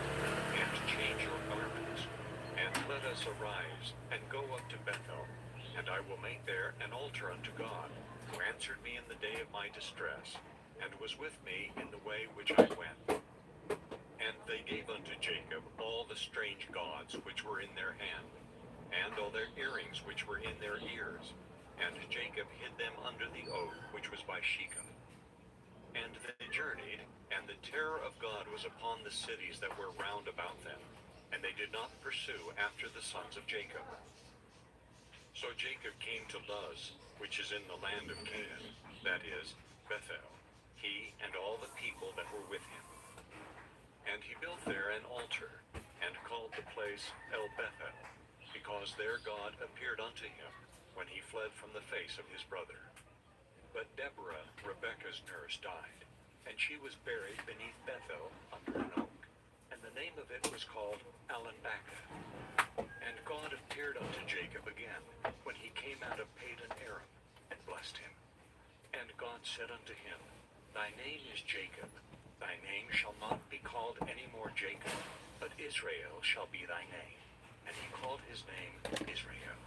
and change your garments, and let us arise, and go up to Bethel, and I will make there an altar unto God, who answered me in the day of my distress, and was with me in the way which I went. And they gave unto Jacob all the strange gods which were in their hand, and all their earrings which were in their ears, and Jacob hid them under the oak which was by Shechem. And they journeyed, and the terror of God was upon the cities that were round about them, and they did not pursue after the sons of Jacob. So Jacob came to Luz, which is in the land of Canaan, that is, Bethel, he and all the people that were with him. And he built there an altar, and called the place El Bethel, because there God appeared unto him, when he fled from the face of his brother. But Deborah, Rebekah's nurse, died, and she was buried beneath Bethel under an oak, and the name of it was called Alanbachah. And God appeared unto Jacob again, when he came out of Padan Aram, and blessed him. And God said unto him, thy name is Jacob, thy name shall not be called any more Jacob, but Israel shall be thy name. And he called his name Israel.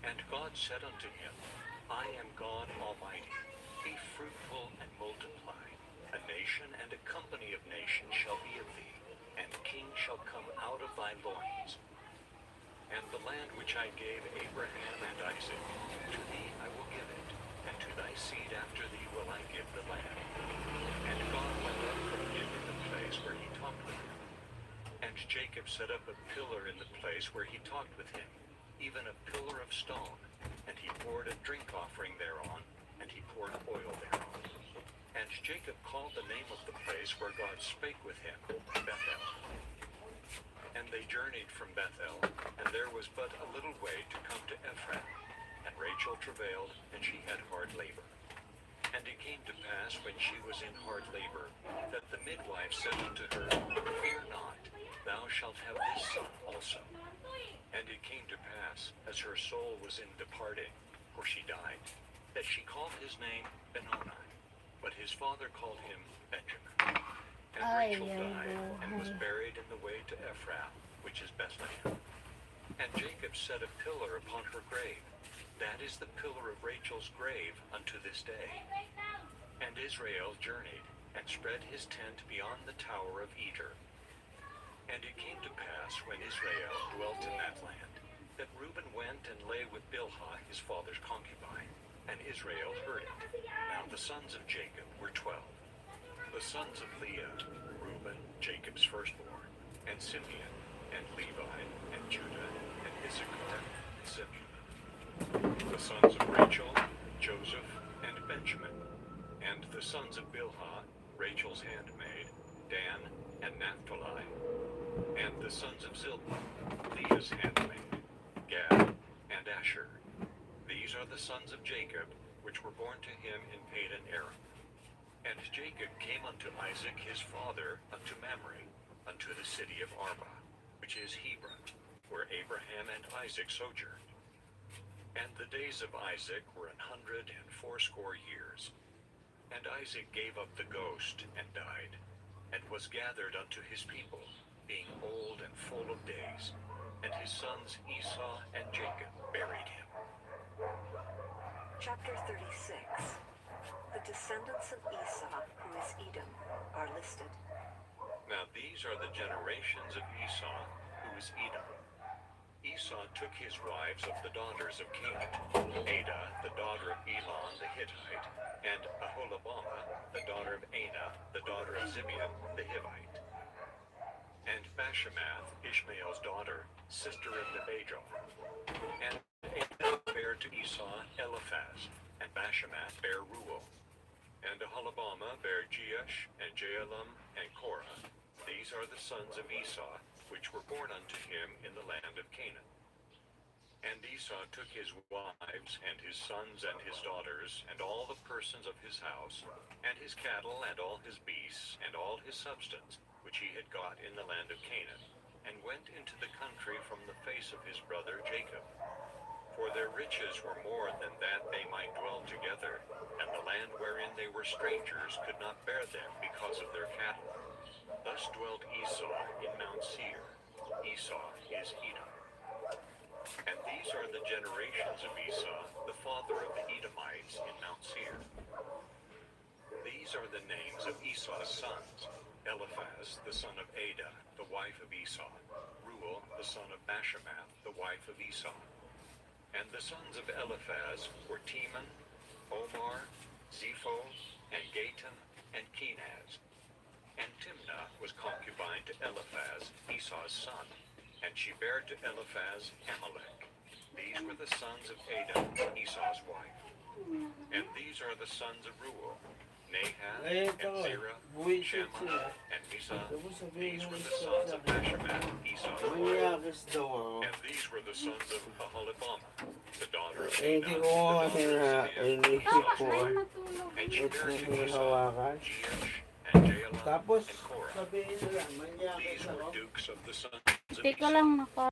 And God said unto him, I am God Almighty, be fruitful and multiply. A nation and a company of nations shall be of thee, and kings shall come out of thy loins. And the land which I gave Abraham and Isaac, to thee I will give it, and to thy seed after thee will I give the land. And God went up from him in the place where he talked with him. And Jacob set up a pillar in the place where he talked with him, even a pillar of stone, and he poured a drink offering thereon, and he poured oil thereon. And Jacob called the name of the place where God spake with him, Bethel. And they journeyed from Bethel, and there was but a little way to come to Ephraim. And Rachel travailed, and she had hard labor. And it came to pass, when she was in hard labor, that the midwife said unto her, fear not, thou shalt have this son also. And it came to pass, as her soul was in departing, for she died, that she called his name Benoni, but his father called him Benjamin. And Rachel died, and was buried in the way to Ephraim, which is Bethlehem. And Jacob set a pillar upon her grave. That is the pillar of Rachel's grave unto this day. And Israel journeyed, and spread his tent beyond the tower of Eder. And it came to pass, when Israel dwelt in that land, that Reuben went and lay with Bilhah his father's concubine, and Israel heard it. Now the sons of Jacob were 12. The sons of Leah, Reuben, Jacob's firstborn, and Simeon, and Levi, and Judah, and Issachar, and Zebulun. The sons of Rachel, Joseph, and Benjamin. And the sons of Bilhah, Rachel's handmaid, Dan, and Naphtali. And the sons of Zilpah, Leah's handmaid, Gad, and Asher. These are the sons of Jacob, which were born to him in Padan Aram. And Jacob came unto Isaac his father unto Mamre, unto the city of Arba, which is Hebron, where Abraham and Isaac sojourned. And the days of Isaac were 180 years. And Isaac gave up the ghost, and died, and was gathered unto his people, being old and full of days. and his sons Esau and Jacob buried him. Chapter 36. The descendants of Esau, who is Edom, are listed. Now these are the generations of Esau, who is Edom. Esau took his wives of the daughters of Canaan, Adah, the daughter of Elon the Hittite, and Aholibamah, the daughter of Anah, the daughter of Zibeon the Hivite. And Bashemath, Ishmael's daughter, sister of Nebajoth. And Adah bare to Esau Eliphaz, and Bashemath bare Ruel. And Aholibamah bare Jeush, and Jaalam, and Korah. These are the sons of Esau, which were born unto him in the land of Canaan. And Esau took his wives, and his sons, and his daughters, and all the persons of his house, and his cattle, and all his beasts, and all his substance, which he had got in the land of Canaan, and went into the country from the face of his brother Jacob. For their riches were more than that they might dwell together, and the land wherein they were strangers could not bear them because of their cattle. Thus dwelt Esau in Mount Seir. Esau is Edom. And these are the generations of Esau, the father of the Edomites in Mount Seir. These are the names of Esau's sons: Eliphaz, the son of Adah, the wife of Esau; Ruel, the son of Bashemath, the wife of Esau. And the sons of Eliphaz were Teman, Omar, Zepho, and Gatam, and Kenaz. And Timnah was concubine to Eliphaz, Esau's son, and she bare to Eliphaz Amalek. These were the sons of Adah, Esau's wife. And these are the sons of Ruel: Nahath, and Zerah, Shammah, and Mizah. These were the sons of Bashemath, Esau's wife. And these were the sons of Aholibamah, the daughter of Hindi Anah, ko the daughter of Zibeon, inisip Esau's ko. wife. And she Ito bare to yung Esau hawakan. Jeush, and Jaalam, Tapos, and Korah. sabihin nila, manyakas These ako. were dukes of the sons of Teka Esau. lang, naka...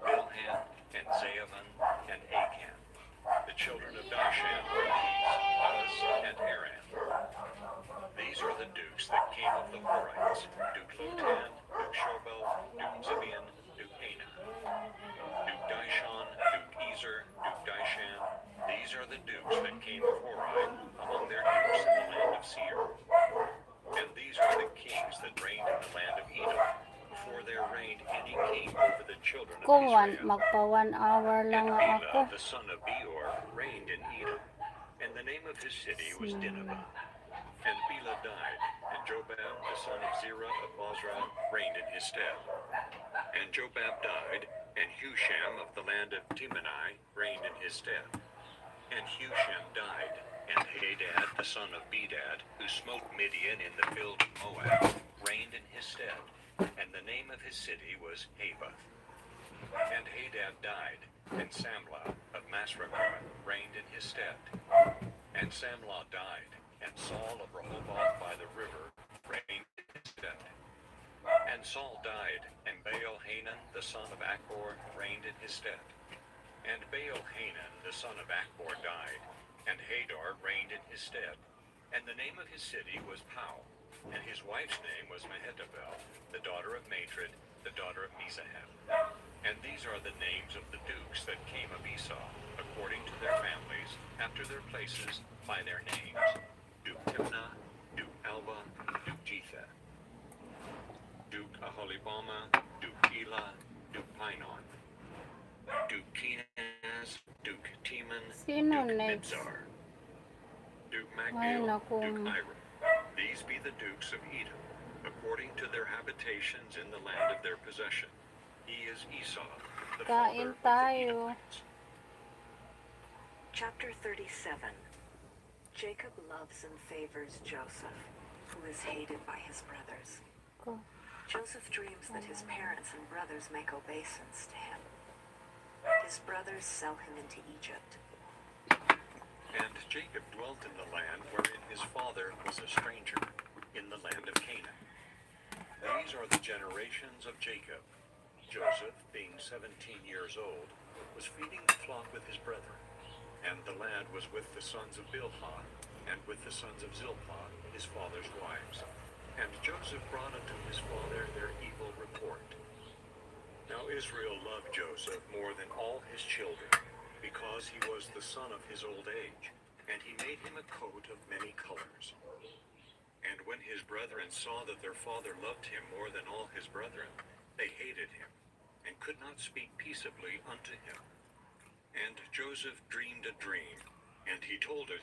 Bilhan, and Zaavan, and Achan. The children of Dashan were these: Uz and Aram. These are the dukes that came of the Horites: Duke Lotan, Duke Shobel, Duke Zibeon, Duke Anah, Duke Dishon, Duke Ezer, Duke Dishan. These are the dukes that came of Hori among their dukes in the land of Seir. And these are the kings that reigned in the land of Edom, before there reigned any king over the children of Kung Israel. magpa 1 hour lang And ako. Bela, the son of Beor, reigned in Edom, and the name of his city was Dinhabah. And Bela died, and Jobab, the son of Zerah of Bozrah, reigned in his stead. And Jobab died, and Husham of the land of Timnai reigned in his stead. And Husham died, And Hadad, the son of Bedad, who smote Midian in the field of Moab, reigned in his stead, and the name of his city was Havoth. And Hadad died, and Samlah of Masrekah reigned in his stead. And Samlah died, and Saul of Rehoboth by the river reigned in his stead. And Saul died, and Baal-Hanan the son of Achbor reigned in his stead. And Baal-Hanan the son of Achbor died, and Hadar reigned in his stead. And the name of his city was Pau, and his wife's name was Mehetabel, the daughter of Matred, the daughter of Mizahab. And these are the names of the dukes that came of Esau, according to their families, after their places, by their names: Duke Timnah, Duke Alba, Duke Jetha, Duke Aholibama, Duke Elah, Duke Pinon, Duke Kenaz, Duke Teman, Sino Duke next? Mibzar, Duke Ay, Magdiel, naku. Duke Iram. These be the dukes of Edom, according to their habitations in the land of their possession. He is Esau, the father Kain of the tayo. Edomites. Chapter 37. Jacob loves and favors Joseph, who is hated by his brothers. Ko. Joseph dreams that his parents and brothers make obeisance to him. His brothers sell him into Egypt. And Jacob dwelt in the land wherein his father was a stranger, in the land of Canaan. These are the generations of Jacob. Joseph, being 17 years old, was feeding the flock with his brethren. And the lad was with the sons of Bilhah, and with the sons of Zilpah, his father's wives. And Joseph brought unto his father their evil report. Now Israel loved Joseph more than all his children, because he was the son of his old age, and he made him a coat of many colors. And when his brethren saw that their father loved him more than all his brethren, they hated him, and could not speak peaceably unto him. And Joseph dreamed a dream, and he told it.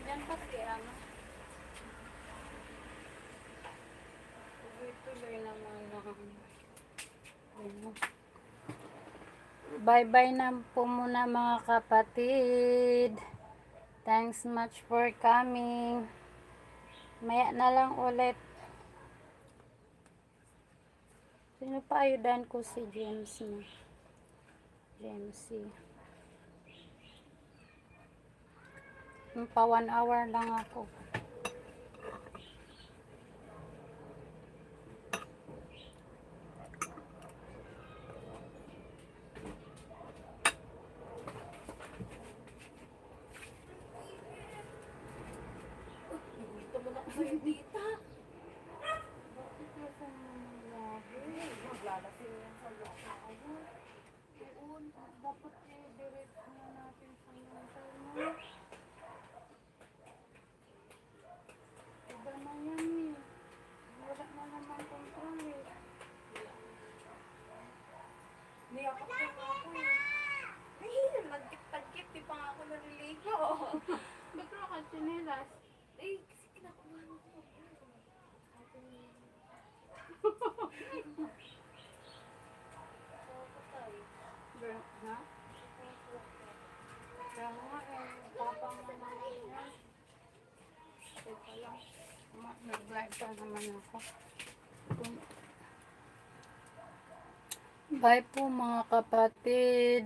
Yan pa kaya ano? Tuloy naman lang. Ano. Bye-bye na po muna mga kapatid. Thanks much for coming. Maya na lang ulit. Sino pa ayudan ko si James na? James C. Pa 1 hour lang ako. Maglalasing yan sa loob na ako. Dapat i-direct na natin sa mental mo. Iba na yan eh. Wala na naman control eh. Niyakap ko nga ako eh. Ay, nagkip-tagkip, di pa nga ako naliligo. Ba't ka chinelas? Ay, kasi kinakuha mo ko. Girl, ha? Kaya nga eh, tapang naman yan. Teka lang. Nag-live pa naman ako. Bye po mga kapatid.